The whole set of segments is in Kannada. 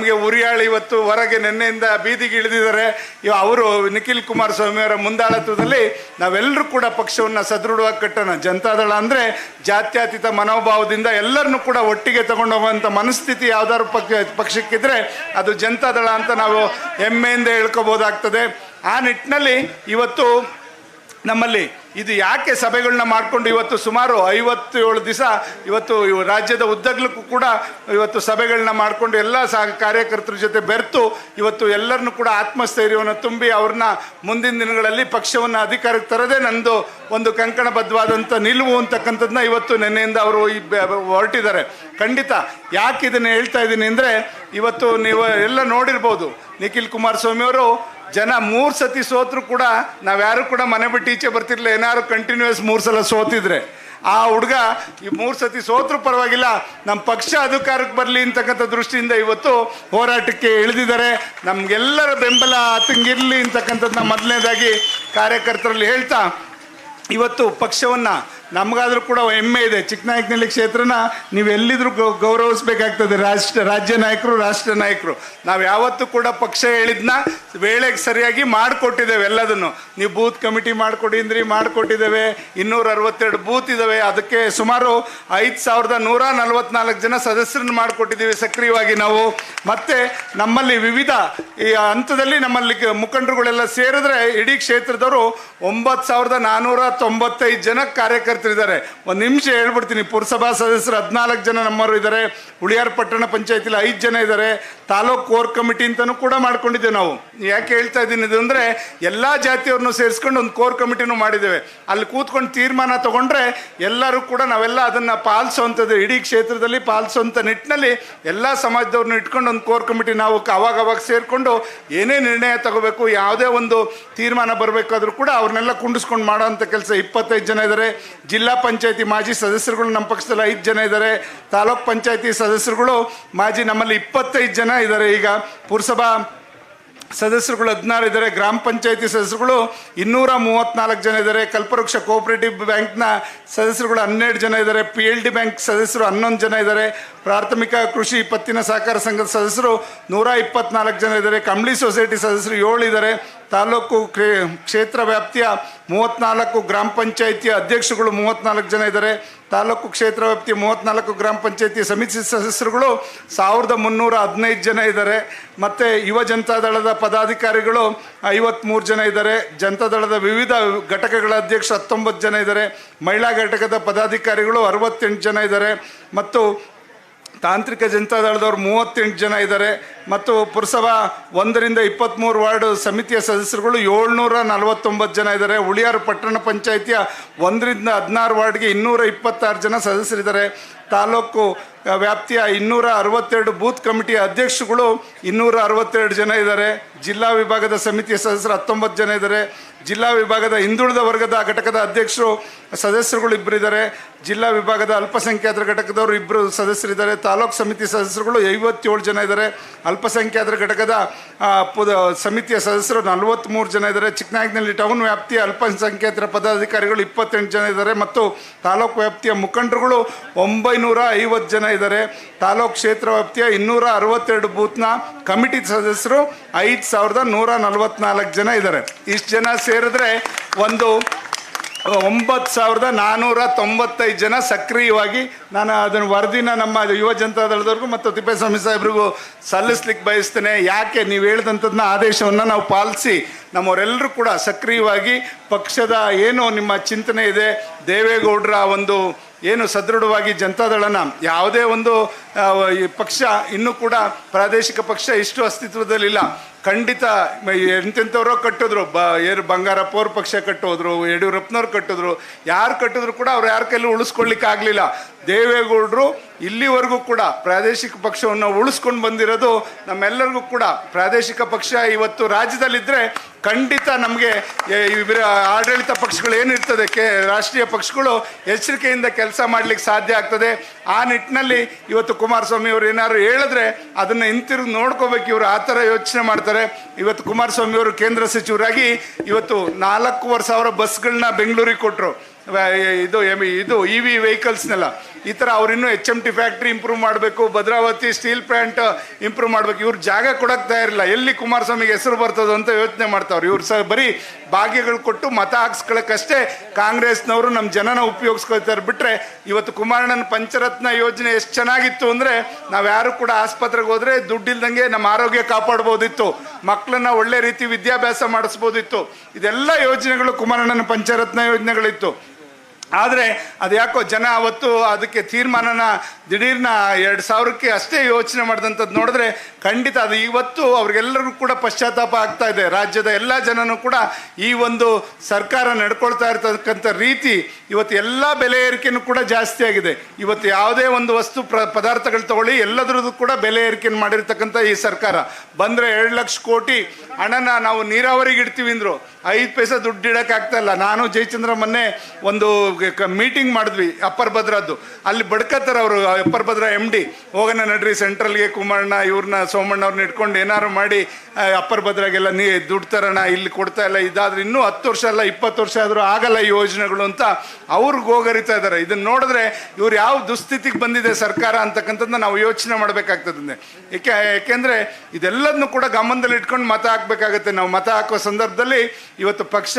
ನಮಗೆ ಉರಿಯಾಳಿ ಇವತ್ತು ಹೊರಗೆ ನಿನ್ನೆಯಿಂದ ಬೀದಿಗೆ ಇಳಿದಿದ್ದಾರೆ. ಅವರು ನಿಖಿಲ್ ಕುಮಾರಸ್ವಾಮಿ ಅವರ ಮುಂದಾಳತ್ವದಲ್ಲಿ ನಾವೆಲ್ಲರೂ ಕೂಡ ಪಕ್ಷವನ್ನು ಸದೃಢವಾಗಿ ಕಟ್ಟೋಣ. ಜನತಾದಳ ಅಂದರೆ ಜಾತ್ಯತೀತ ಮನೋಭಾವದಿಂದ ಎಲ್ಲರನ್ನೂ ಕೂಡ ಒಟ್ಟಿಗೆ ತಗೊಂಡು ಹೋಗುವಂಥ ಮನಸ್ಥಿತಿ ಯಾವ್ದಾದ್ರು ಪಕ್ಷಕ್ಕಿದ್ರೆ ಅದು ಜನತಾದಳ ಅಂತ ನಾವು ಹೆಮ್ಮೆಯಿಂದ ಹೇಳ್ಕೋಬೋದಾಗ್ತದೆ. ಆ ನಿಟ್ಟಿನಲ್ಲಿ ಇವತ್ತು ನಮ್ಮಲ್ಲಿ ಇದು ಯಾಕೆ ಸಭೆಗಳನ್ನ ಮಾಡಿಕೊಂಡು ಇವತ್ತು ಸುಮಾರು 57 ದಿವಸ ಇವತ್ತು ರಾಜ್ಯದ ಉದ್ದಗಲಕ್ಕೂ ಕೂಡ ಇವತ್ತು ಸಭೆಗಳನ್ನ ಮಾಡಿಕೊಂಡು ಎಲ್ಲ ಕಾರ್ಯಕರ್ತರ ಜೊತೆ ಬೆರೆತು ಇವತ್ತು ಎಲ್ಲರನ್ನೂ ಕೂಡ ಆತ್ಮಸ್ಥೈರ್ಯವನ್ನು ತುಂಬಿ ಅವ್ರನ್ನ ಮುಂದಿನ ದಿನಗಳಲ್ಲಿ ಪಕ್ಷವನ್ನು ಅಧಿಕಾರಕ್ಕೆ ತರದೇ ನಂದು ಒಂದು ಕಂಕಣಬದ್ಧವಾದಂಥ ನಿಲುವು ಅಂತಕ್ಕಂಥದ್ದನ್ನ ಇವತ್ತು ನಿನ್ನೆಯಿಂದ ಅವರು ಹೊರಟಿದ್ದಾರೆ. ಖಂಡಿತ ಯಾಕೆ ಇದನ್ನು ಹೇಳ್ತಾ ಇದ್ದೀನಿ ಅಂದರೆ ಇವತ್ತು ನೀವು ಎಲ್ಲ ನೋಡಿರ್ಬೋದು, ನಿಖಿಲ್ ಕುಮಾರಸ್ವಾಮಿ ಅವರು ಜನ 3 ಸತಿ ಸೋತರು ಕೂಡ ನಾವ್ಯಾರು ಕೂಡ ಮನೆ ಬಿಟ್ಟು ಈಚೆ ಬರ್ತಿರ್ಲಿಲ್ಲ. ಏನಾದ್ರು ಕಂಟಿನ್ಯೂಸ್ 3 ಸಲ ಸೋತಿದ್ರೆ ಆ ಹುಡುಗ ಈ 3 ಸತಿ ಸೋತ್ರು ಪರವಾಗಿಲ್ಲ, ನಮ್ಮ ಪಕ್ಷ ಅಧಿಕಾರಕ್ಕೆ ಬರಲಿ ಅಂತಕ್ಕಂಥ ದೃಷ್ಟಿಯಿಂದ ಇವತ್ತು ಹೋರಾಟಕ್ಕೆ ಇಳಿದಿದ್ದಾರೆ. ನಮಗೆಲ್ಲರ ಬೆಂಬಲ ಆತಂಗಿರಲಿ ಅಂತಕ್ಕಂಥದ್ದನ್ನ ಮೊದಲನೇದಾಗಿ ಕಾರ್ಯಕರ್ತರಲ್ಲಿ ಹೇಳ್ತಾ, ಇವತ್ತು ಪಕ್ಷವನ್ನು ನಮಗಾದರೂ ಕೂಡ ಹೆಮ್ಮೆ ಇದೆ. ಚಿಕ್ಕನಾಯಕನಹಳ್ಳಿ ಕ್ಷೇತ್ರನ ನೀವು ಎಲ್ಲಿದ್ರೂ ಗೌರವಿಸ್ಬೇಕಾಗ್ತದೆ. ರಾಜ್ಯ ನಾಯಕರು, ರಾಷ್ಟ್ರ ನಾಯಕರು, ನಾವು ಯಾವತ್ತೂ ಕೂಡ ಪಕ್ಷ ಹೇಳಿದ್ನ ವೇಳೆಗೆ ಸರಿಯಾಗಿ ಮಾಡಿಕೊಟ್ಟಿದ್ದೇವೆ. ಎಲ್ಲದನ್ನು ನೀವು ಬೂತ್ ಕಮಿಟಿ ಮಾಡಿಕೊಟ್ಟಿದ್ದೇವೆ. 262 ಬೂತ್ ಇದ್ದಾವೆ. ಅದಕ್ಕೆ ಸುಮಾರು 5144 ಜನ ಸದಸ್ಯರನ್ನು ಮಾಡಿಕೊಟ್ಟಿದ್ದೀವಿ ಸಕ್ರಿಯವಾಗಿ ನಾವು. ಮತ್ತು ನಮ್ಮಲ್ಲಿ ವಿವಿಧ ಈ ಹಂತದಲ್ಲಿ ನಮ್ಮಲ್ಲಿ ಮುಖಂಡರುಗಳೆಲ್ಲ ಸೇರಿದ್ರೆ ಇಡೀ ಕ್ಷೇತ್ರದವರು 9495 ಜನ ಕಾರ್ಯಕರ್ತರಿದ್ದಾರೆ. ಒಂದು ನಿಮಿಷ ಹೇಳ್ಬಿಡ್ತೀನಿ. ಪುರಸಭಾ ಸದಸ್ಯರು 14 ಜನ ನಮ್ಮವರು ಇದ್ದಾರೆ. ಉಳಿಯಾರ್ ಪಟ್ಟಣ ಪಂಚಾಯತಿಲಿ 5 ಜನ ಇದ್ದಾರೆ. ತಾಲೂಕು ಕೋರ್ ಕಮಿಟಿ ಅಂತಲೂ ಕೂಡ ಮಾಡ್ಕೊಂಡಿದ್ದೇವೆ ನಾವು. ಯಾಕೆ ಹೇಳ್ತಾ ಇದ್ದೀನಿ ಇದು ಅಂದರೆ, ಎಲ್ಲ ಜಾತಿಯವ್ರನ್ನೂ ಸೇರಿಸ್ಕೊಂಡು ಒಂದು ಕೋರ್ ಕಮಿಟಿನೂ ಮಾಡಿದ್ದೇವೆ. ಅಲ್ಲಿ ಕೂತ್ಕೊಂಡು ತೀರ್ಮಾನ ತೊಗೊಂಡ್ರೆ ಎಲ್ಲರೂ ಕೂಡ ನಾವೆಲ್ಲ ಅದನ್ನು ಪಾಲಿಸೋವಂಥದ್ದು, ಇಡೀ ಕ್ಷೇತ್ರದಲ್ಲಿ ಪಾಲಿಸೋವಂಥ ನಿಟ್ಟಿನಲ್ಲಿ ಎಲ್ಲ ಸಮಾಜದವ್ರನ್ನ ಇಟ್ಕೊಂಡು ಒಂದು ಕೋರ್ ಕಮಿಟಿ ನಾವು ಅವಾಗ ಸೇರಿಕೊಂಡು ಏನೇ ನಿರ್ಣಯ ತಗೋಬೇಕು, ಯಾವುದೇ ಒಂದು ತೀರ್ಮಾನ ಬರಬೇಕಾದ್ರೂ ಕೂಡ ಅವ್ರನ್ನೆಲ್ಲ ಕುಂಡಿಸ್ಕೊಂಡು ಮಾಡೋವಂಥ ಕೆಲಸ. 25 ಜನ ಇದ್ದಾರೆ. ಜಿಲ್ಲಾ ಪಂಚಾಯತಿ ಮಾಜಿ ಸದಸ್ಯರುಗಳು ನಮ್ಮ ಪಕ್ಷದಲ್ಲಿ 5 ಜನ ಇದ್ದಾರೆ. ತಾಲೂಕ್ ಪಂಚಾಯತಿ ಸದಸ್ಯರುಗಳು ಮಾಜಿ ನಮ್ಮಲ್ಲಿ 25 ಜನ ಇದ್ದಾರೆ. ಈಗ ಪುರಸಭಾ ಸದಸ್ಯರುಗಳು 16 ಇದ್ದಾರೆ. ಗ್ರಾಮ ಪಂಚಾಯತಿ ಸದಸ್ಯರುಗಳು 234 ಜನ ಇದ್ದಾರೆ. ಕಲ್ಪವೃಕ್ಷ ಕೋಆಪರೇಟಿವ್ ಬ್ಯಾಂಕ್ನ ಸದಸ್ಯರುಗಳು 12 ಜನ ಇದ್ದಾರೆ. PLD ಬ್ಯಾಂಕ್ ಸದಸ್ಯರು 11 ಜನ ಇದ್ದಾರೆ. ಪ್ರಾಥಮಿಕ ಕೃಷಿ ಪತ್ತಿನ ಸಹಕಾರ ಸಂಘದ ಸದಸ್ಯರು 124 ಜನ ಇದ್ದಾರೆ. ಕಂಬಳಿ ಸೊಸೈಟಿ ಸದಸ್ಯರು 7 ಇದ್ದಾರೆ. ತಾಲೂಕು ಕ್ಷೇತ್ರ ವ್ಯಾಪ್ತಿಯ 34 ಗ್ರಾಮ ಪಂಚಾಯಿತಿಯ ಅಧ್ಯಕ್ಷರುಗಳು 34 ಜನ ಇದ್ದಾರೆ. ತಾಲೂಕು ಕ್ಷೇತ್ರ ವ್ಯಾಪ್ತಿಯ 34 ಗ್ರಾಮ ಪಂಚಾಯತಿ ಸಮಿತಿ ಸದಸ್ಯರುಗಳು 1315 ಜನ ಇದ್ದಾರೆ. ಮತ್ತು ಯುವ ಜನತಾದಳದ ಪದಾಧಿಕಾರಿಗಳು 53 ಜನ ಇದ್ದಾರೆ. ಜನತಾದಳದ ವಿವಿಧ ಘಟಕಗಳ ಅಧ್ಯಕ್ಷರು 19 ಜನ ಇದ್ದಾರೆ. ಮಹಿಳಾ ಘಟಕದ ಪದಾಧಿಕಾರಿಗಳು 68 ಜನ ಇದ್ದಾರೆ. ಮತ್ತು ತಾಂತ್ರಿಕ ಜನತಾದಳದವರು 38 ಜನ ಇದ್ದಾರೆ. ಮತ್ತು ಪುರಸಭಾ 1ರಿಂದ 23 ವಾರ್ಡ್ ಸಮಿತಿಯ ಸದಸ್ಯರುಗಳು 749 ಜನ ಇದ್ದಾರೆ. ಉಳಿಯಾರು ಪಟ್ಟಣ ಪಂಚಾಯಿತಿಯ 1ರಿಂದ 16 ವಾರ್ಡ್ಗೆ 226 ಜನ ಸದಸ್ಯರಿದ್ದಾರೆ. ತಾಲೂಕು ವ್ಯಾಪ್ತಿಯ 262 ಬೂತ್ ಕಮಿಟಿಯ ಅಧ್ಯಕ್ಷರುಗಳು 262 ಜನ ಇದ್ದಾರೆ. ಜಿಲ್ಲಾ ವಿಭಾಗದ ಸಮಿತಿಯ ಸದಸ್ಯರು 19 ಜನ ಇದ್ದಾರೆ. ಜಿಲ್ಲಾ ವಿಭಾಗದ ಹಿಂದುಳಿದ ವರ್ಗದ ಘಟಕದ ಅಧ್ಯಕ್ಷರು ಸದಸ್ಯರುಗಳು 2 ಇದ್ದಾರೆ. ಜಿಲ್ಲಾ ವಿಭಾಗದ ಅಲ್ಪಸಂಖ್ಯಾತರ ಘಟಕದವರು 2 ಸದಸ್ಯರಿದ್ದಾರೆ. ತಾಲೂಕು ಸಮಿತಿ ಸದಸ್ಯರುಗಳು 57 ಜನ ಇದ್ದಾರೆ. ಅಲ್ಪಸಂಖ್ಯಾತರ ಘಟಕದ ಸಮಿತಿಯ ಸದಸ್ಯರು 43 ಜನ ಇದ್ದಾರೆ. ಚಿಕ್ಕನಾಯಕನಹಳ್ಳಿ ಟೌನ್ ವ್ಯಾಪ್ತಿಯ ಅಲ್ಪಸಂಖ್ಯಾತರ ಪದಾಧಿಕಾರಿಗಳು 28 ಜನ ಇದ್ದಾರೆ. ಮತ್ತು ತಾಲೂಕು ವ್ಯಾಪ್ತಿಯ ಮುಖಂಡರುಗಳು 950 ಜನ ಇದ್ದಾರೆ. ತಾಲೂಕು ಕ್ಷೇತ್ರ ವ್ಯಾಪ್ತಿಯ 262 ಬೂತ್ನ ಕಮಿಟಿ ಸದಸ್ಯರು 5144 ಜನ ಇದ್ದಾರೆ. ಇಷ್ಟು ಜನ ಸೇರಿದ್ರೆ ಒಂದು 9495 ಜನ ಸಕ್ರಿಯವಾಗಿ ನಾನು ಅದನ್ನು ವರದಿನ ನಮ್ಮ ಯುವ ಜನತಾದಳದವ್ರಿಗೂ ಮತ್ತು ತಿಪ್ಪೇಸ್ವಾಮಿ ಸಾಹೇಬ್ರಿಗೂ ಸಲ್ಲಿಸ್ಲಿಕ್ಕೆ ಬಯಸ್ತೇನೆ. ಯಾಕೆ ನೀವು ಹೇಳಿದಂಥದ್ದನ್ನ ಆದೇಶವನ್ನು ನಾವು ಪಾಲಿಸಿ ನಮ್ಮವರೆಲ್ಲರೂ ಕೂಡ ಸಕ್ರಿಯವಾಗಿ ಪಕ್ಷದ ಏನು ನಿಮ್ಮ ಚಿಂತನೆ ಇದೆ, ದೇವೇಗೌಡರ ಒಂದು ಏನು ಸದೃಢವಾಗಿ ಜನತಾದಳನ ಯಾವುದೇ ಒಂದು ಪಕ್ಷ ಇನ್ನೂ ಕೂಡ ಪ್ರಾದೇಶಿಕ ಪಕ್ಷ ಇಷ್ಟು ಅಸ್ತಿತ್ವದಲ್ಲಿಲ್ಲ. ಖಂಡಿತ ಎಂತೆಂಥವ್ರೋ ಕಟ್ಟಿದ್ರು. ಬಂಗಾರಪ್ಪ ಅವ್ರ ಪಕ್ಷ ಕಟ್ಟೋದ್ರು, ಯಡಿಯೂರಪ್ಪನವ್ರು ಕಟ್ಟಿದ್ರು, ಯಾರು ಕಟ್ಟಿದ್ರು ಕೂಡ ಅವ್ರು ಯಾರ ಕೈಲೂ ಉಳಿಸ್ಕೊಳ್ಳಿಕ್ಕೆ ಆಗಲಿಲ್ಲ. ದೇವೇಗೌಡರು ಇಲ್ಲಿವರೆಗೂ ಕೂಡ ಪ್ರಾದೇಶಿಕ ಪಕ್ಷವನ್ನು ಉಳಿಸ್ಕೊಂಡು ಬಂದಿರೋದು ನಮ್ಮೆಲ್ಲರಿಗೂ ಕೂಡ. ಪ್ರಾದೇಶಿಕ ಪಕ್ಷ ಇವತ್ತು ರಾಜ್ಯದಲ್ಲಿದ್ದರೆ ಖಂಡಿತ ನಮಗೆ ಆಡಳಿತ ಪಕ್ಷಗಳು ಏನಿರ್ತದೆ, ರಾಷ್ಟ್ರೀಯ ಪಕ್ಷಗಳು ಎಚ್ಚರಿಕೆಯಿಂದ ಕೆಲಸ ಮಾಡಲಿಕ್ಕೆ ಸಾಧ್ಯ ಆಗ್ತದೆ. ಆ ನಿಟ್ಟಿನಲ್ಲಿ ಇವತ್ತು ಕುಮಾರಸ್ವಾಮಿ ಅವರು ಏನಾದ್ರು ಹೇಳಿದ್ರೆ ಅದನ್ನು ಹಿಂತಿರುಗಿ ನೋಡ್ಕೋಬೇಕು. ಇವರು ಆ ಥರ ಯೋಚನೆ ಮಾಡ್ತಾರೆ. ಇವತ್ತು ಕುಮಾರಸ್ವಾಮಿ ಅವರು ಕೇಂದ್ರ ಸಚಿವರಾಗಿ ಇವತ್ತು 4,500 ಬಸ್ಗಳನ್ನ ಬೆಂಗಳೂರಿಗೆ ಕೊಟ್ಟರು. ಇದು EV ವೆಹಿಕಲ್ಸ್ನೆಲ್ಲ ಈ ಥರ ಅವ್ರಿನ್ನೂ HMT ಫ್ಯಾಕ್ಟ್ರಿ ಇಂಪ್ರೂವ್ ಮಾಡಬೇಕು, ಭದ್ರಾವತಿ ಸ್ಟೀಲ್ ಪ್ಲಾಂಟ್ ಇಂಪ್ರೂವ್ ಮಾಡಬೇಕು. ಇವ್ರು ಜಾಗ ಕೊಡೋಕ್ಕೆ ತಯಾರಿಲ್ಲ. ಎಲ್ಲಿ ಕುಮಾರಸ್ವಾಮಿಗೆ ಹೆಸರು ಬರ್ತದೋ ಅಂತ ಯೋಚನೆ ಮಾಡ್ತಾವ್ರು. ಇವ್ರು ಬರೀ ಭಾಗ್ಯಗಳು ಕೊಟ್ಟು ಮತ ಹಾಕ್ಸ್ಕೊಳ್ಳೋಕ್ಕಷ್ಟೇ ಕಾಂಗ್ರೆಸ್ನವರು ನಮ್ಮ ಜನನ ಉಪಯೋಗಿಸ್ಕೊಳ್ತಾರೆ. ಬಿಟ್ಟರೆ ಇವತ್ತು ಕುಮಾರಣ್ಣನ ಪಂಚರತ್ನ ಯೋಜನೆ ಎಷ್ಟು ಚೆನ್ನಾಗಿತ್ತು ಅಂದರೆ ನಾವು ಯಾರು ಕೂಡ ಆಸ್ಪತ್ರೆಗೆ ಹೋದರೆ ದುಡ್ಡಿಲ್ದಂಗೆ ನಮ್ಮ ಆರೋಗ್ಯ ಕಾಪಾಡ್ಬೋದಿತ್ತು, ಮಕ್ಕಳನ್ನ ಒಳ್ಳೆ ರೀತಿ ವಿದ್ಯಾಭ್ಯಾಸ ಮಾಡಿಸ್ಬೋದಿತ್ತು. ಇದೆಲ್ಲ ಯೋಜನೆಗಳು ಕುಮಾರಣ್ಣನ ಪಂಚರತ್ನ ಯೋಜನೆಗಳಿತ್ತು. ಆದರೆ ಅದು ಯಾಕೋ ಜನ ಅವತ್ತು ಅದಕ್ಕೆ ತೀರ್ಮಾನನ ದಿಢೀರ್ನ 2000ಕ್ಕೆ ಅಷ್ಟೇ ಯೋಚನೆ ಮಾಡಿದಂಥದ್ದು ನೋಡಿದ್ರೆ ಖಂಡಿತ ಅದು ಇವತ್ತು ಅವ್ರಿಗೆಲ್ಲರಿಗೂ ಕೂಡ ಪಶ್ಚಾತ್ತಾಪ ಆಗ್ತಾ ಇದೆ. ರಾಜ್ಯದ ಎಲ್ಲ ಜನನೂ ಕೂಡ ಈ ಒಂದು ಸರ್ಕಾರ ನಡ್ಕೊಳ್ತಾ ಇರ್ತಕ್ಕಂಥ ರೀತಿ ಇವತ್ತು ಎಲ್ಲ ಬೆಲೆ ಏರಿಕೆನೂ ಕೂಡ ಜಾಸ್ತಿ ಆಗಿದೆ. ಇವತ್ತು ಯಾವುದೇ ಒಂದು ವಸ್ತು ಪದಾರ್ಥಗಳು ತಗೊಳ್ಳಿ ಎಲ್ಲದ್ರದ್ದು ಕೂಡ ಬೆಲೆ ಏರಿಕೆಯನ್ನು ಮಾಡಿರ್ತಕ್ಕಂಥ ಈ ಸರ್ಕಾರ ಬಂದರೆ 2 ಲಕ್ಷ ಕೋಟಿ ಹಣನ ನಾವು ನೀರಾವರಿಗೆ ಇಡ್ತೀವಿ ಅಂದರು, 5 ಪೈಸೆ ದುಡ್ಡು ಇಡೋಕ್ಕಾಗ್ತಾ ಇಲ್ಲ. ನಾನು ಜಯಚಂದ್ರ ಮೊನ್ನೆ ಒಂದು ಮೀಟಿಂಗ್ ಮಾಡಿದ್ವಿ ಅಪ್ಪರ್ ಭದ್ರದ್ದು. ಅಲ್ಲಿ ಬಡ್ಕತ್ತಾರೆ ಅವರು ಅಪ್ಪರ್ ಭದ್ರಾ MD, ಹೋಗೋಣ ನಡ್ರಿ ಸೆಂಟ್ರಲ್ಗೆ ಕುಮಾರಣ್ಣ ಇವ್ರನ್ನ ಸೋಮಣ್ಣವ್ರನ್ನ ಇಟ್ಕೊಂಡು ಏನಾರು ಮಾಡಿ ಅಪ್ಪರ್ ಭದ್ರಾಗೆಲ್ಲ ದುಡ್ಡು ತರೋಣ, ಇಲ್ಲಿ ಕೊಡ್ತಾ ಇಲ್ಲ, ಇದಾದ್ರೆ ಇನ್ನೂ 10 ವರ್ಷ ಅಲ್ಲ 20 ವರ್ಷ ಆದರೂ ಆಗಲ್ಲ ಈ ಯೋಜನೆಗಳು ಅಂತ ಅವ್ರಿಗೆ ಹೋಗರಿತಾ ಇದ್ದಾರೆ. ಇದನ್ನು ನೋಡಿದ್ರೆ ಇವ್ರು ಯಾವ ದುಸ್ಥಿತಿಗೆ ಬಂದಿದೆ ಸರ್ಕಾರ ಅಂತಕ್ಕಂಥದ್ದನ್ನ ನಾವು ಯೋಚನೆ ಮಾಡಬೇಕಾಗ್ತದೆ. ಯಾಕೆಂದರೆ ಇದೆಲ್ಲದನ್ನು ಕೂಡ ಗಮನದಲ್ಲಿ ಇಟ್ಕೊಂಡು ಮತ ಹಾಕಬೇಕಾಗತ್ತೆ. ನಾವು ಮತ ಹಾಕುವ ಸಂದರ್ಭದಲ್ಲಿ ಇವತ್ತು ಪಕ್ಷ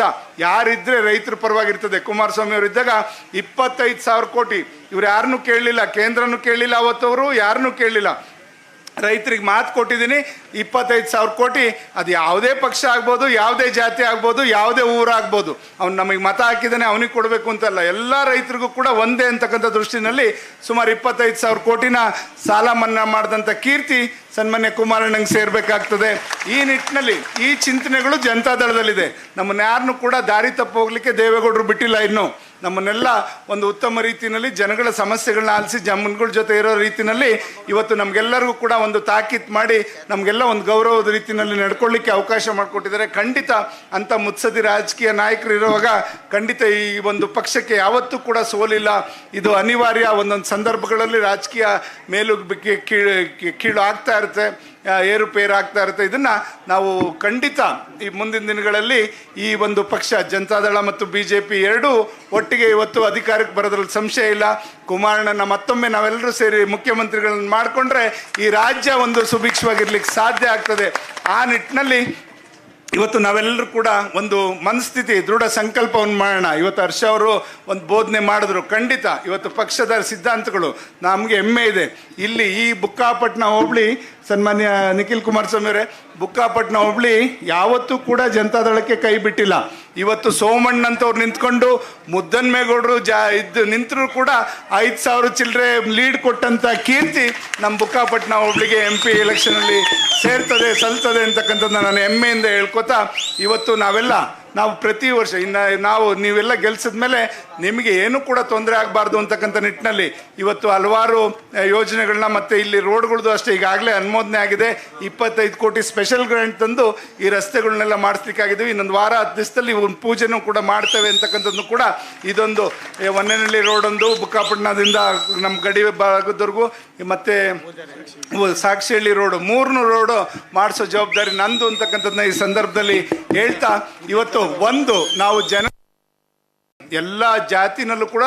ಯಾರಿದ್ರೆ ರೈತರ ಪರವಾಗಿರ್ತದೆ. ಕುಮಾರಸ್ವಾಮಿ ಅವರು ಇದ್ದಾಗ 25,000 ಕೋಟಿ ಇವ್ರು ಯಾರನ್ನೂ ಕೇಳಲಿಲ್ಲ, ಕೇಂದ್ರನೂ ಕೇಳಲಿಲ್ಲ, ಅವತ್ತವರು ಯಾರನ್ನೂ ಕೇಳಲಿಲ್ಲ. ರೈತರಿಗೆ ಮಾತು ಕೊಟ್ಟಿದ್ದೀನಿ 25,000 ಕೋಟಿ. ಅದು ಯಾವುದೇ ಪಕ್ಷ ಆಗ್ಬೋದು, ಯಾವುದೇ ಜಾತಿ ಆಗ್ಬೋದು, ಯಾವುದೇ ಊರಾಗ್ಬೋದು, ಅವ್ನು ನಮಗೆ ಮತ ಹಾಕಿದ್ದಾನೆ ಅವನಿಗೆ ಕೊಡಬೇಕು ಅಂತಲ್ಲ, ಎಲ್ಲ ರೈತರಿಗೂ ಕೂಡ ಒಂದೇ ಅಂತಕ್ಕಂಥ ದೃಷ್ಟಿನಲ್ಲಿ ಸುಮಾರು 25,000 ಕೋಟಿನ ಸಾಲ ಮನ್ನಾ ಮಾಡಿದಂಥ ಕೀರ್ತಿ ಸನ್ಮಾನ್ಯ ಕುಮಾರಣ್ಣಂಗೆ ಸೇರಬೇಕಾಗ್ತದೆ. ಈ ನಿಟ್ಟಿನಲ್ಲಿ ಈ ಚಿಂತನೆಗಳು ಜನತಾದಳದಲ್ಲಿದೆ. ನಮ್ಮನ್ನ ಯಾರನ್ನೂ ಕೂಡ ದಾರಿ ತಪ್ಪು ಹೋಗ್ಲಿಕ್ಕೆ ದೇವೇಗೌಡರು ಬಿಟ್ಟಿಲ್ಲ. ಇನ್ನು ನಮ್ಮನ್ನೆಲ್ಲ ಒಂದು ಉತ್ತಮ ರೀತಿಯಲ್ಲಿ ಜನಗಳ ಸಮಸ್ಯೆಗಳನ್ನ ಆಲಿಸಿ ಜನಗಳ ಜೊತೆ ಇರೋ ರೀತಿಯಲ್ಲಿ ಇವತ್ತು ನಮಗೆಲ್ಲರಿಗೂ ಕೂಡ ಒಂದು ತಾಕೀತು ಮಾಡಿ ನಮಗೆಲ್ಲ ಒಂದು ಗೌರವದ ರೀತಿಯಲ್ಲಿ ನಡ್ಕೊಳ್ಳಿಕ್ಕೆ ಅವಕಾಶ ಮಾಡಿಕೊಟ್ಟಿದ್ದಾರೆ. ಖಂಡಿತ ಅಂಥ ಮುತ್ಸದಿ ರಾಜಕೀಯ ನಾಯಕರು ಇರುವಾಗ ಖಂಡಿತ ಈ ಒಂದು ಪಕ್ಷಕ್ಕೆ ಯಾವತ್ತೂ ಕೂಡ ಸೋಲಿಲ್ಲ. ಇದು ಅನಿವಾರ್ಯ. ಒಂದೊಂದು ಸಂದರ್ಭಗಳಲ್ಲಿ ರಾಜಕೀಯ ಮೇಲು ಕೀಳು ಆಗ್ತಾ ಇರುತ್ತೆ, ಏರುಪೇರು ಆಗ್ತಾ ಇರುತ್ತೆ. ಇದನ್ನು ನಾವು ಖಂಡಿತ ಈ ಮುಂದಿನ ದಿನಗಳಲ್ಲಿ ಈ ಒಂದು ಪಕ್ಷ ಜನತಾದಳ ಮತ್ತು BJP ಎರಡೂ ಒಟ್ಟಿಗೆ ಇವತ್ತು ಅಧಿಕಾರಕ್ಕೆ ಬರೋದ್ರಲ್ಲಿ ಸಂಶಯ ಇಲ್ಲ. ಕುಮಾರಣ್ಣನ ಮತ್ತೊಮ್ಮೆ ನಾವೆಲ್ಲರೂ ಸೇರಿ ಮುಖ್ಯಮಂತ್ರಿಗಳನ್ನ ಮಾಡಿಕೊಂಡ್ರೆ ಈ ರಾಜ್ಯ ಒಂದು ಸುಭಿಕ್ಷವಾಗಿರ್ಲಿಕ್ಕೆ ಸಾಧ್ಯ ಆಗ್ತದೆ. ಆ ನಿಟ್ಟಿನಲ್ಲಿ ಇವತ್ತು ನಾವೆಲ್ಲರೂ ಕೂಡ ಒಂದು ಮನಸ್ಥಿತಿ ದೃಢ ಸಂಕಲ್ಪವನ್ನು ಮಾಡೋಣ. ಇವತ್ತು ಹರ್ಷ ಅವರು ಒಂದು ಬೋಧನೆ ಮಾಡಿದ್ರು. ಖಂಡಿತ ಇವತ್ತು ಪಕ್ಷದ ಸಿದ್ಧಾಂತಗಳು ನಮಗೆ ಹೆಮ್ಮೆ ಇದೆ. ಇಲ್ಲಿ ಈ ಬುಕ್ಕಾಪಟ್ಟಣ ಹೋಬಳಿ ಸನ್ಮಾನ್ಯ ನಿಖಿಲ್ ಕುಮಾರಸ್ವಾಮಿ ಅವರೇ, ಬುಕ್ಕಾಪಟ್ಟಣ ಹೋಬಳಿ ಯಾವತ್ತೂ ಕೂಡ ಜನತಾದಳಕ್ಕೆ ಕೈ ಬಿಟ್ಟಿಲ್ಲ. ಇವತ್ತು ಸೋಮಣ್ಣಂತವ್ರು ನಿಂತ್ಕೊಂಡು ಮುದ್ದನ್ಮೇಗೌಡರು ನಿಂತರೂ ಕೂಡ 5,000 ಚಿಲ್ಲರೆ ಲೀಡ್ ಕೊಟ್ಟಂಥ ಕೀರ್ತಿ ನಮ್ಮ ಬುಕ್ಕಾಪಟ್ಟಣ ಹೋಬಳಿಗೆ MP ಎಲೆಕ್ಷನಲ್ಲಿ ಸಲ್ತದೆ ಅಂತಕ್ಕಂಥದ್ದು ನಾನು ಹೆಮ್ಮೆಯಿಂದ ಹೇಳ್ಕೊತಾ ಇವತ್ತು ನಾವು ಪ್ರತಿ ವರ್ಷ ನೀವೆಲ್ಲ ಗೆಲ್ಸಿದ ಮೇಲೆ ನಿಮಗೆ ಏನೂ ಕೂಡ ತೊಂದರೆ ಆಗಬಾರ್ದು ಅಂತಕ್ಕಂಥ ನಿಟ್ಟಿನಲ್ಲಿ ಇವತ್ತು ಹಲವಾರು ಯೋಜನೆಗಳನ್ನ ಮತ್ತು ಇಲ್ಲಿ ರೋಡ್ಗಳದ್ದು ಅಷ್ಟೇ ಈಗಾಗಲೇ ಅನುಮೋದನೆ ಆಗಿದೆ. 25 ಕೋಟಿ ಸ್ಪೆಷಲ್ ಗ್ರಾಂಟ್ ತಂದು ಈ ರಸ್ತೆಗಳನ್ನೆಲ್ಲ ಮಾಡಿಸ್ಲಿಕ್ಕಾಗಿದ್ದೀವಿ. ಇನ್ನೊಂದು ವಾರ 10 ದಿವಸದಲ್ಲಿ ಒಂದು ಪೂಜೆನೂ ಕೂಡ ಮಾಡ್ತೇವೆ ಅಂತಕ್ಕಂಥದ್ದು ಕೂಡ ಇದೊಂದು ಹೊನ್ನೇನಹಳ್ಳಿ ರೋಡೊಂದು ಬುಕ್ಕಾಪಟ್ಟಣದಿಂದ ನಮ್ಮ ಗಡಿ ಭಾಗದವರೆಗೂ ಮತ್ತು ಸಾಕ್ಷಿಹಳ್ಳಿ ರೋಡು 3 ರೋಡು ಮಾಡಿಸೋ ಜವಾಬ್ದಾರಿ ನಂದು ಅಂತಕ್ಕಂಥದ್ದನ್ನ ಈ ಸಂದರ್ಭದಲ್ಲಿ ಹೇಳ್ತಾ ಇವತ್ತು ನಾವು ಎಲ್ಲ ಜಾತಿನಲ್ಲೂ ಕೂಡ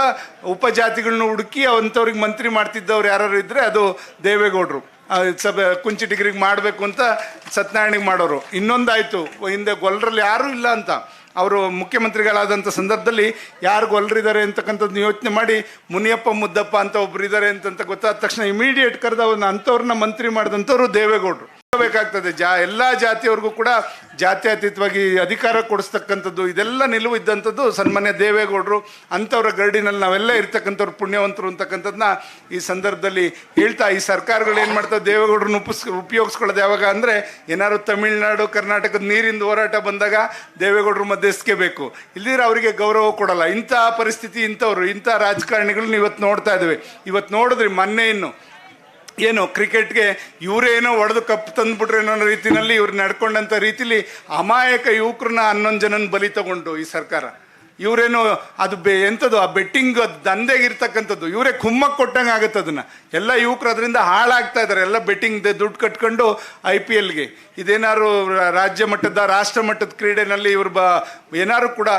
ಉಪಜಾತಿಗಳನ್ನ ಹುಡುಕಿ ಅಂಥವ್ರಿಗೆ ಮಂತ್ರಿ ಮಾಡ್ತಿದ್ದವ್ರು ಯಾರು ಇದ್ದರೆ ಅದು ದೇವೇಗೌಡರು. ಕುಂಚಿ ಡಿಗ್ರಿಗೆ ಮಾಡಬೇಕು ಅಂತ ಸತ್ಯನಾರಾಯಣಿಗೆ ಮಾಡೋರು. ಇನ್ನೊಂದಾಯಿತು, ಹಿಂದೆ ಗೊಲ್ಲರಲ್ಲಿ ಯಾರೂ ಇಲ್ಲ ಅಂತ ಅವರು ಮುಖ್ಯಮಂತ್ರಿಗಳಾದಂಥ ಸಂದರ್ಭದಲ್ಲಿ ಯಾರು ಗೊಲ್ಲರಿದ್ದಾರೆ ಅಂತಕ್ಕಂಥದ್ದು ಯೋಚನೆ ಮಾಡಿ ಮುನಿಯಪ್ಪ ಮುದ್ದಪ್ಪ ಅಂತ ಒಬ್ರು ಇದ್ದಾರೆ ಅಂತ ಗೊತ್ತಾದ ತಕ್ಷಣ ಇಮಿಡಿಯೇಟ್ ಕರೆದ ಅಂಥವ್ರನ್ನ ಮಂತ್ರಿ ಮಾಡಿದಂಥವ್ರು ದೇವೇಗೌಡರು. ಬೇಕಾಗ್ತದೆ ಎಲ್ಲ ಜಾತಿಯವ್ರಿಗೂ ಕೂಡ ಜಾತ್ಯತೀತವಾಗಿ ಅಧಿಕಾರ ಕೊಡಿಸ್ತಕ್ಕಂಥದ್ದು ಇದೆಲ್ಲ ನಿಲುವು ಇದ್ದಂಥದ್ದು ಸನ್ಮಾನ್ಯ ದೇವೇಗೌಡರು. ಅಂಥವ್ರ ಗರಡಿನಲ್ಲಿ ನಾವೆಲ್ಲ ಇರ್ತಕ್ಕಂಥವ್ರು ಪುಣ್ಯವಂತರು ಅಂತಕ್ಕಂಥದ್ದನ್ನ ಈ ಸಂದರ್ಭದಲ್ಲಿ ಹೇಳ್ತಾ, ಈ ಸರ್ಕಾರಗಳು ಏನು ಮಾಡ್ತಾವೆ ದೇವೇಗೌಡರನ್ನ ಉಪಯೋಗಿಸ್ಕೊಳ್ಳೋದು ಯಾವಾಗ ಅಂದರೆ ಏನಾದ್ರು ತಮಿಳ್ನಾಡು ಕರ್ನಾಟಕದ ನೀರಿಂದ ಹೋರಾಟ ಬಂದಾಗ ದೇವೇಗೌಡರು ಮಧ್ಯಸ್ಥಿಕೆ ಬೇಕು, ಇಲ್ದಿರ ಅವರಿಗೆ ಗೌರವ ಕೊಡಲ್ಲ. ಇಂಥ ಪರಿಸ್ಥಿತಿ ಇಂಥ ರಾಜಕಾರಣಿಗಳನ್ನ ಇವತ್ತು ನೋಡ್ತಾ ಇದ್ದೇವೆ. ಇವತ್ತು ನೋಡಿದ್ರಿ ಮೊನ್ನೆ ಏನು ಕ್ರಿಕೆಟ್ಗೆ ಇವರೇನೋ ಹೊಡೆದು ಕಪ್ ತಂದುಬಿಟ್ರೆ ಅನ್ನೋ ರೀತಿಯಲ್ಲಿ ಇವ್ರು ನಡ್ಕೊಂಡಂಥ ರೀತಿಲಿ ಅಮಾಯಕ ಯುವಕರನ್ನ 11 ಜನನ ಬಲಿ ತಗೊಂಡು ಈ ಸರ್ಕಾರ ಇವರೇನು ಅದು ಎಂಥದ್ದು ಆ ಬೆಟ್ಟಿಂಗ್ ದಂಧೆಗಿರ್ತಕ್ಕಂಥದ್ದು ಇವರೇ ಕುಮ್ಮಕ್ಕೆ ಕೊಟ್ಟಂಗೆ ಆಗುತ್ತೆ. ಅದನ್ನು ಎಲ್ಲ ಯುವಕರು ಅದರಿಂದ ಹಾಳಾಗ್ತಾ ಇದ್ದಾರೆ. ಎಲ್ಲ ಬೆಟ್ಟಿಂಗ್ ದುಡ್ಡು ಕಟ್ಕೊಂಡು IPLಗೆ ಇದೇನಾದ್ರು ರಾಜ್ಯ ಮಟ್ಟದ ರಾಷ್ಟ್ರ ಮಟ್ಟದ ಕ್ರೀಡೆಯಲ್ಲಿ ಇವ್ರು ಏನಾದ್ರು ಕೂಡ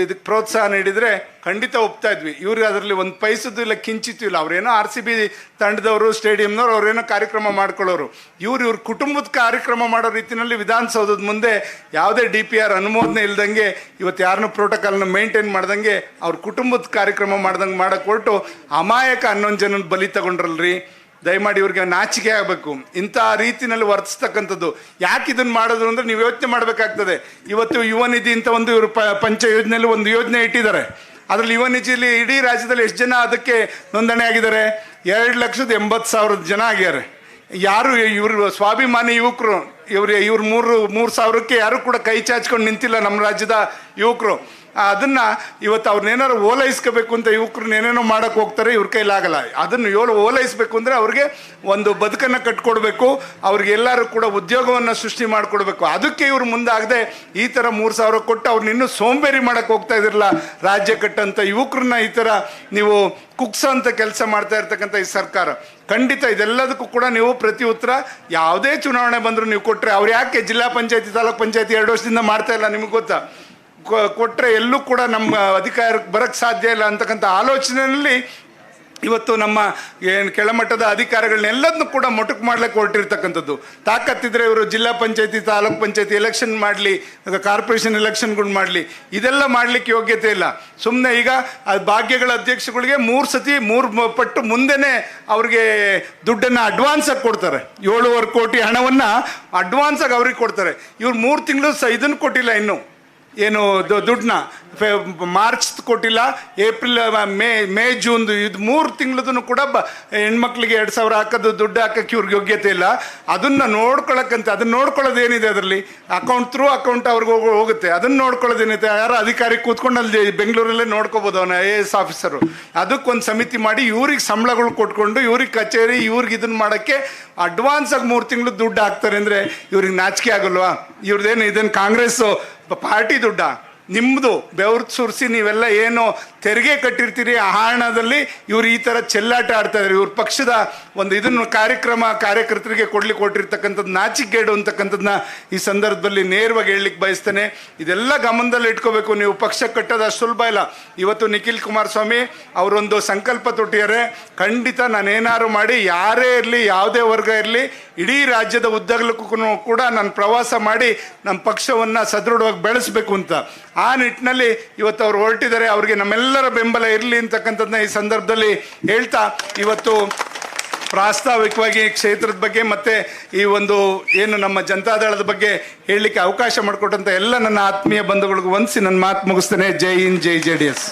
ಇದಕ್ಕೆ ಪ್ರೋತ್ಸಾಹ ನೀಡಿದರೆ ಖಂಡಿತ ಒಪ್ತಾ ಇದ್ವಿ. ಇವ್ರಿಗೆ ಅದರಲ್ಲಿ ಒಂದು ಪೈಸದ್ದು ಇಲ್ಲ, ಕಿಂಚಿತ್ತು ಇಲ್ಲ. ಅವ್ರೇನೋ RCB ತಂಡದವರು, ಸ್ಟೇಡಿಯಂನವ್ರು ಅವ್ರೇನೋ ಕಾರ್ಯಕ್ರಮ ಮಾಡ್ಕೊಳ್ಳೋರು. ಇವ್ರ ಕುಟುಂಬದ ಕಾರ್ಯಕ್ರಮ ಮಾಡೋ ರೀತಿಯಲ್ಲಿ ವಿಧಾನಸೌಧದ ಮುಂದೆ ಯಾವುದೇ DPR ಅನುಮೋದನೆ ಇಲ್ದಂಗೆ, ಇವತ್ತು ಯಾರನ್ನೂ ಪ್ರೋಟೋಕಾಲ್ನ ಮೇಂಟೈನ್ ಮಾಡ್ದಂಗೆ ಅವ್ರ ಕುಟುಂಬದ ಕಾರ್ಯಕ್ರಮ ಮಾಡ್ದಂಗೆ ಮಾಡಕ್ಕೆ ಹೊರಟು ಅಮಾಯಕ 11 ಜನ ಬಲಿ ತಗೊಂಡ್ರಲ್ರಿ. ದಯಮಾಡಿ ಇವ್ರಿಗೆ ನಾಚಿಕೆ ಆಗಬೇಕು ಇಂಥ ರೀತಿಯಲ್ಲಿ ವರ್ತಿಸ್ತಕ್ಕಂಥದ್ದು. ಯಾಕೆ ಇದನ್ನು ಮಾಡೋದು ಅಂದರೆ ನೀವು ಯೋಚನೆ ಮಾಡಬೇಕಾಗ್ತದೆ. ಇವತ್ತು ಯುವ ನಿಧಿ ಅಂತ ಒಂದು ಇವರು ಪಂಚ ಯೋಜನೆಯಲ್ಲಿ ಒಂದು ಯೋಜನೆ ಇಟ್ಟಿದ್ದಾರೆ. ಅದರಲ್ಲಿ ಯುವ ನಿಧಿಯಲ್ಲಿ ಇಡೀ ರಾಜ್ಯದಲ್ಲಿ ಎಷ್ಟು ಜನ ಅದಕ್ಕೆ ನೋಂದಣಿ ಆಗಿದ್ದಾರೆ? 2,80,000 ಜನ ಆಗ್ಯಾರೆ. ಯಾರು ಇವರು ಸ್ವಾಭಿಮಾನಿ ಯುವಕರು, ಇವ್ರು 3,000ಕ್ಕೆ ಯಾರು ಕೂಡ ಕೈ ಚಾಚ್ಕೊಂಡು ನಿಂತಿಲ್ಲ ನಮ್ಮ ರಾಜ್ಯದ ಯುವಕರು. ಅದನ್ನು ಇವತ್ತು ಅವ್ರನ್ನೇನಾರು ಓಲೈಸ್ಕೋಬೇಕು ಅಂತ ಯುವಕರನ್ನ ಏನೇನೋ ಮಾಡೋಕ್ಕೆ ಹೋಗ್ತಾರೆ, ಇವ್ರ ಕೈಲಾಗಲ್ಲ. ಅದನ್ನು ಓಲೈಸಬೇಕು ಅಂದರೆ ಅವ್ರಿಗೆ ಒಂದು ಬದುಕನ್ನು ಕಟ್ಕೊಡ್ಬೇಕು, ಅವ್ರಿಗೆಲ್ಲರೂ ಕೂಡ ಉದ್ಯೋಗವನ್ನು ಸೃಷ್ಟಿ ಮಾಡಿಕೊಡ್ಬೇಕು. ಅದಕ್ಕೆ ಇವ್ರು ಮುಂದಾಗದೆ ಈ ಥರ 3,000 ಕೊಟ್ಟು ಅವ್ರನ್ನ ಇನ್ನೂ ಸೋಂಬೇರಿ ಮಾಡೋಕ್ಕೆ ಹೋಗ್ತಾ ಇದ್ರಲ್ಲ. ರಾಜ್ಯ ಕಟ್ಟಂಥ ಯುವಕರನ್ನ ಈ ಥರ ನೀವು ಕುಗ್ಸೋಂಥ ಕೆಲಸ ಮಾಡ್ತಾ ಇರ್ತಕ್ಕಂಥ ಈ ಸರ್ಕಾರ. ಖಂಡಿತ ಇದೆಲ್ಲದಕ್ಕೂ ಕೂಡ ನೀವು ಪ್ರತಿ ಉತ್ತರ ಯಾವುದೇ ಚುನಾವಣೆ ಬಂದರೂ ನೀವು ಕೊಟ್ಟರೆ, ಅವ್ರು ಯಾಕೆ ಜಿಲ್ಲಾ ಪಂಚಾಯತಿ, ತಾಲೂಕ್ ಪಂಚಾಯತಿ 2 ವರ್ಷದಿಂದ ಮಾಡ್ತಾ ಇಲ್ಲ ನಿಮಗೆ ಗೊತ್ತಾ? ಕೊಟ್ಟರೆ ಎಲ್ಲೂ ಕೂಡ ನಮ್ಮ ಅಧಿಕಾರಕ್ಕೆ ಬರೋಕ್ಕೆ ಸಾಧ್ಯ ಇಲ್ಲ ಅಂತಕ್ಕಂಥ ಆಲೋಚನೆಯಲ್ಲಿ ಇವತ್ತು ನಮ್ಮ ಏನು ಕೆಳಮಟ್ಟದ ಅಧಿಕಾರಿಗಳನ್ನೆಲ್ಲದನ್ನು ಕೂಡ ಮೊಟಕು ಮಾಡ್ಲಿಕ್ಕೆ ಹೊರಟಿರ್ತಕ್ಕಂಥದ್ದು. ತಾಕತ್ತಿದ್ರೆ ಇವರು ಜಿಲ್ಲಾ ಪಂಚಾಯತಿ, ತಾಲೂಕ್ ಪಂಚಾಯತಿ ಎಲೆಕ್ಷನ್ ಮಾಡಲಿ, ಕಾರ್ಪೊರೇಷನ್ ಎಲೆಕ್ಷನ್ಗಳು ಮಾಡಲಿ, ಇದೆಲ್ಲ ಮಾಡಲಿಕ್ಕೆ ಯೋಗ್ಯತೆ ಇಲ್ಲ. ಸುಮ್ಮನೆ ಈಗ ಭಾಗ್ಯಗಳ ಅಧ್ಯಕ್ಷಗಳಿಗೆ 3 ಪಟ್ಟು ಮುಂದೆನೇ ಅವ್ರಿಗೆ ದುಡ್ಡನ್ನು ಅಡ್ವಾನ್ಸಾಗಿ ಕೊಡ್ತಾರೆ. 7.5 ಕೋಟಿ ಹಣವನ್ನು ಅಡ್ವಾನ್ಸಾಗಿ ಅವ್ರಿಗೆ ಕೊಡ್ತಾರೆ. ಇವ್ರು 3 ತಿಂಗಳು ಇದನ್ನು ಕೊಟ್ಟಿಲ್ಲ, ಇನ್ನೂ ಏನು ದುಡ್ಡನ್ನ ಮಾರ್ಚ್ ಕೊಟ್ಟಿಲ್ಲ, ಏಪ್ರಿಲ್, ಮೇ, ಜೂನ್, ಇದು 3 ತಿಂಗಳದನ್ನು ಕೂಡ ಹೆಣ್ಮಕ್ಳಿಗೆ 2,000 ಹಾಕೋದು ದುಡ್ಡು ಹಾಕೋಕ್ಕೆ ಇವ್ರಿಗೆ ಯೋಗ್ಯತೆ ಇಲ್ಲ. ಅದನ್ನು ನೋಡ್ಕೊಳ್ಳೋಕ್ಕಂತ, ಅದನ್ನು ನೋಡ್ಕೊಳ್ಳೋದು ಏನಿದೆ ಅದರಲ್ಲಿ? ಅಕೌಂಟ್ ಅವ್ರಿಗೆ ಹೋಗುತ್ತೆ. ಅದನ್ನು ನೋಡ್ಕೊಳ್ಳೋದೇನಿದೆ? ಯಾರೋ ಅಧಿಕಾರಿ ಕೂತ್ಕೊಂಡು ಅಲ್ಲಿ ಬೆಂಗಳೂರಲ್ಲೇ ನೋಡ್ಕೋಬೋದು, ಅವನ IAS ಆಫೀಸರು. ಅದಕ್ಕೊಂದು ಸಮಿತಿ ಮಾಡಿ ಇವ್ರಿಗೆ ಸಂಬಳಗಳು ಕೊಟ್ಕೊಂಡು ಇವ್ರಿಗೆ ಕಚೇರಿ, ಇವ್ರಿಗೆ ಇದನ್ನು ಮಾಡೋಕ್ಕೆ ಅಡ್ವಾನ್ಸಾಗಿ 3 ತಿಂಗಳು ದುಡ್ಡು ಹಾಕ್ತಾರೆ ಅಂದರೆ ಇವ್ರಿಗೆ ನಾಚಿಕೆ ಆಗಲ್ವಾ? ಇದನ್ನು ಕಾಂಗ್ರೆಸ್ಸು ಪಾರ್ಟಿ ದುಡ್ಡ? ನಿಮ್ಮದು ಬೆವರು ಸುರಿಸಿ ನೀವೆಲ್ಲ ಏನು ತೆರಿಗೆ ಕಟ್ಟಿರ್ತೀರಿ, ಆ ಹಣದಲ್ಲಿ ಇವ್ರು ಈ ಥರ ಚೆಲ್ಲಾಟ ಆಡ್ತಾ ಇದ್ದಾರೆ. ಇವ್ರ ಪಕ್ಷದ ಒಂದು ಇದನ್ನು ಕಾರ್ಯಕರ್ತರಿಗೆ ಕೊಟ್ಟಿರ್ತಕ್ಕಂಥದ್ದು ನಾಚಿಕೆಗೇಡು ಅಂತಕ್ಕಂಥದ್ದನ್ನ ಈ ಸಂದರ್ಭದಲ್ಲಿ ನೇರವಾಗಿ ಹೇಳಲಿಕ್ಕೆ ಬಯಸ್ತೇನೆ. ಇದೆಲ್ಲ ಗಮನದಲ್ಲಿ ಇಟ್ಕೋಬೇಕು. ನೀವು ಪಕ್ಷ ಕಟ್ಟೋದು ಅಷ್ಟು ಸುಲಭ ಇಲ್ಲ. ಇವತ್ತು ನಿಖಿಲ್ ಕುಮಾರಸ್ವಾಮಿ ಅವರೊಂದು ಸಂಕಲ್ಪ ತೊಟ್ಟಿದ್ದಾರೆ. ಖಂಡಿತ ನಾನೇನಾದ್ರು ಮಾಡಿ, ಯಾರೇ ಇರಲಿ, ಯಾವುದೇ ವರ್ಗ ಇರಲಿ, ಇಡೀ ರಾಜ್ಯದ ಉದ್ದಗಲಕ್ಕೂ ಕೂಡ ನಾನು ಪ್ರವಾಸ ಮಾಡಿ ನಮ್ಮ ಪಕ್ಷವನ್ನು ಸದೃಢವಾಗಿ ಬೆಳೆಸಬೇಕು ಅಂತ. ಆ ನಿಟ್ಟಿನಲ್ಲಿ ಇವತ್ತು ಅವ್ರು ಹೊರಟಿದ್ದಾರೆ. ಅವ್ರಿಗೆ ನಮ್ಮೆಲ್ಲರ ಬೆಂಬಲ ಇರಲಿ ಅಂತಕ್ಕಂಥದ್ದನ್ನ ಈ ಸಂದರ್ಭದಲ್ಲಿ ಹೇಳ್ತಾ, ಇವತ್ತು ಪ್ರಾಸ್ತಾವಿಕವಾಗಿ ಕ್ಷೇತ್ರದ ಬಗ್ಗೆ ಮತ್ತು ಈ ಒಂದು ಏನು ನಮ್ಮ ಜನತಾದಳದ ಬಗ್ಗೆ ಹೇಳಲಿಕ್ಕೆ ಅವಕಾಶ ಮಾಡಿಕೊಟ್ಟಂಥ ಎಲ್ಲ ನನ್ನ ಆತ್ಮೀಯ ಬಂಧುಗಳಿಗೂ ವಂದಿಸಿ ನನ್ನ ಮಾತು ಮುಗಿಸ್ತೇನೆ. ಜೈ ಹಿಂದ್, ಜೈ JDS.